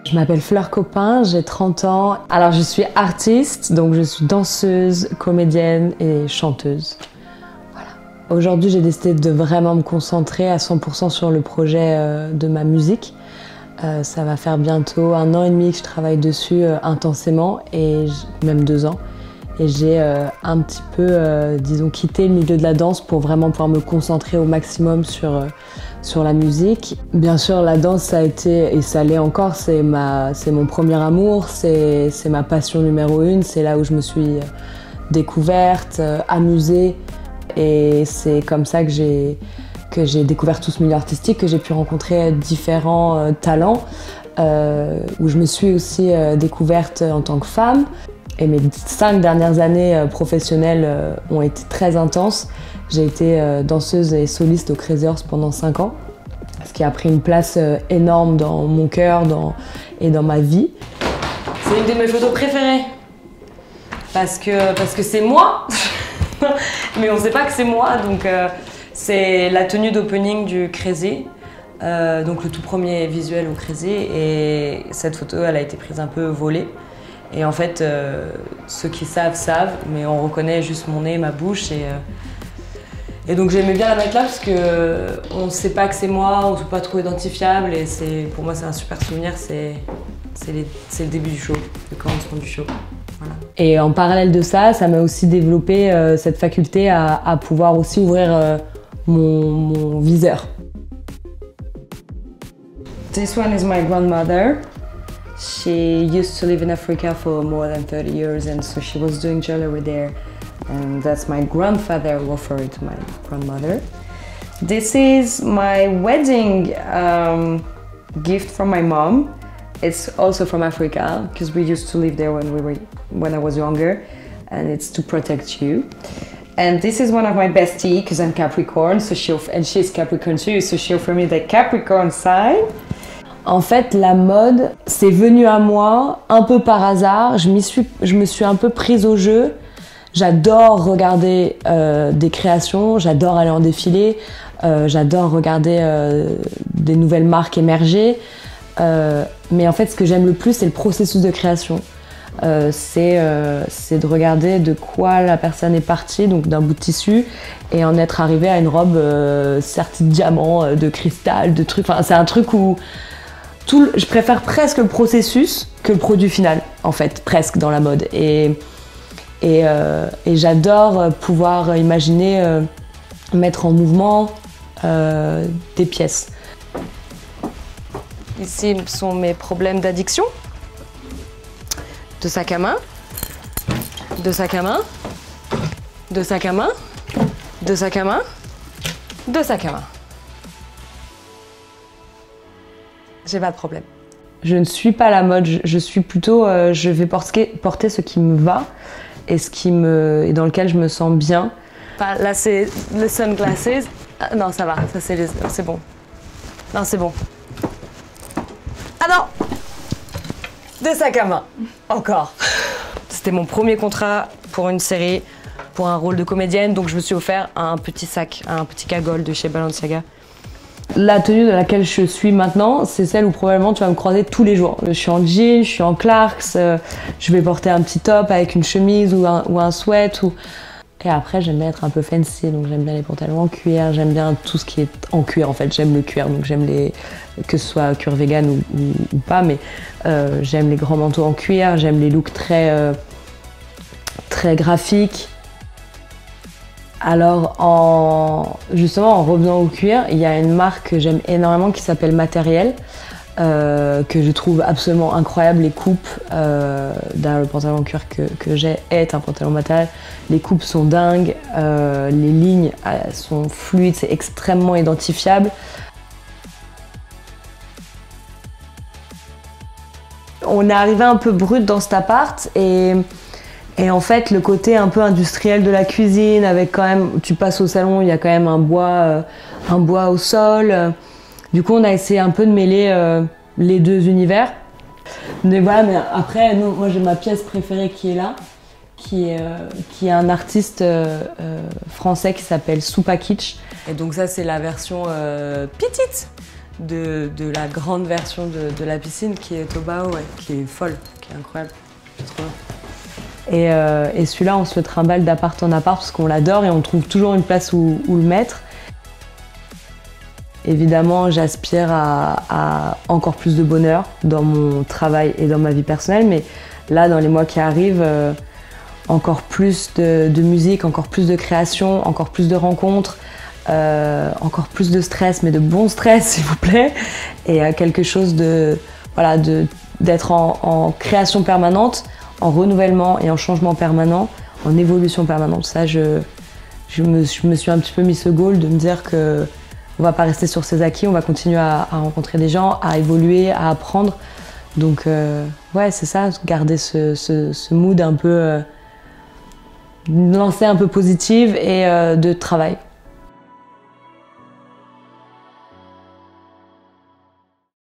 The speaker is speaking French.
Je m'appelle Fleur Copin, j'ai 30 ans. Alors je suis artiste, donc je suis danseuse, comédienne et chanteuse. Voilà. Aujourd'hui j'ai décidé de vraiment me concentrer à 100% sur le projet de ma musique. Ça va faire bientôt 1 an et demi que je travaille dessus intensément, et même 2 ans. Et j'ai un petit peu, disons, quitté le milieu de la danse pour vraiment pouvoir me concentrer au maximum sur la musique. Bien sûr, la danse, ça a été, et ça l'est encore, c'est mon premier amour, c'est ma passion numéro 1, c'est là où je me suis découverte, amusée. Et c'est comme ça que j'ai découvert tout ce milieu artistique, que j'ai pu rencontrer différents talents, où je me suis aussi découverte en tant que femme. Et mes 5 dernières années professionnelles ont été très intenses. J'ai été danseuse et soliste au Crazy Horse pendant 5 ans, ce qui a pris une place énorme dans mon cœur et dans ma vie. C'est une de mes photos préférées, parce que c'est moi, mais on ne sait pas que c'est moi. Donc c'est la tenue d'opening du Crazy, donc le tout premier visuel au Crazy, et cette photo elle a été prise un peu volée. Et en fait, ceux qui savent, mais on reconnaît juste mon nez, ma bouche. Et donc j'aimais bien la mettre là parce qu'on ne sait pas que c'est moi, on ne trouve pas trop identifiable. Et pour moi, c'est un super souvenir, c'est le début du show, le commencement du show. Voilà. Et en parallèle de ça, ça m'a aussi développé cette faculté à pouvoir aussi ouvrir mon viseur. This one is my grandmother. She used to live in Africa for more than 30 years, and so she was doing jewelry there. And that's my grandfather who offered it to my grandmother. This is my wedding gift from my mom. It's also from Africa, because we used to live there when I was younger, and it's to protect you. And this is one of my besties, because I'm Capricorn, and she's Capricorn too, so she offered me the Capricorn sign. En fait, la mode, c'est venu à moi un peu par hasard. Je me suis un peu prise au jeu. J'adore regarder des créations, j'adore aller en défilé, j'adore regarder des nouvelles marques émerger. Mais en fait, ce que j'aime le plus, c'est le processus de création. C'est de regarder de quoi la personne est partie, donc d'un bout de tissu, et en être arrivée à une robe sertie de diamants, de cristal, de trucs. Enfin, c'est un truc où je préfère presque le processus que le produit final, en fait, presque dans la mode. Et j'adore pouvoir imaginer mettre en mouvement des pièces. Ici sont mes problèmes d'addiction. De sac à main, de sac à main, de sac à main, de sac à main, de sac à main. J'ai pas de problème. Je ne suis pas la mode, je suis plutôt, je vais porter ce qui me va et et dans lequel je me sens bien. Enfin, là c'est le sunglasses. Ah, non, ça va, ça c'est bon. Non, c'est bon. Ah non! Des sacs à main, encore. C'était mon premier contrat pour une série, pour un rôle de comédienne, donc je me suis offert un petit sac, un petit cagole de chez Balenciaga. La tenue de laquelle je suis maintenant, c'est celle où probablement tu vas me croiser tous les jours. Je suis en jean, je suis en Clarks, je vais porter un petit top avec une chemise ou un sweat. Et après, j'aime bien être un peu fancy, donc j'aime bien les pantalons en cuir, j'aime bien tout ce qui est en cuir en fait. J'aime le cuir, donc j'aime que ce soit cuir vegan ou pas, mais j'aime les grands manteaux en cuir, j'aime les looks très graphiques. Alors, justement, en revenant au cuir, il y a une marque que j'aime énormément qui s'appelle Matériel, que je trouve absolument incroyable. Les coupes, le pantalon en cuir que j'ai est un pantalon matériel. Les coupes sont dingues, les lignes sont fluides, c'est extrêmement identifiable. On est arrivé un peu brut dans cet appart et en fait, le côté un peu industriel de la cuisine, avec quand même, tu passes au salon, il y a quand même un bois au sol. Du coup, on a essayé un peu de mêler les deux univers. Mais voilà, mais après, moi j'ai ma pièce préférée qui est là, qui est un artiste français qui s'appelle Soupa Kitsch. Et donc ça, c'est la version petite de la grande version de la piscine qui est Tobao, ouais, qui est folle, qui est incroyable. C'est trop bien. Et celui-là, on se le trimballe d'appart en appart parce qu'on l'adore et on trouve toujours une place où le mettre. Évidemment, j'aspire à encore plus de bonheur dans mon travail et dans ma vie personnelle, mais là, dans les mois qui arrivent, encore plus de musique, encore plus de création, encore plus de rencontres, encore plus de stress, mais de bon stress, s'il vous plaît, et quelque chose d'être en création permanente, en renouvellement et en changement permanent, en évolution permanente. Ça, je me suis un petit peu mis ce goal de me dire que on va pas rester sur ses acquis, on va continuer à rencontrer des gens, à évoluer, à apprendre. Donc ouais, c'est ça, garder ce mood un peu, une lancée un peu positive et de travail.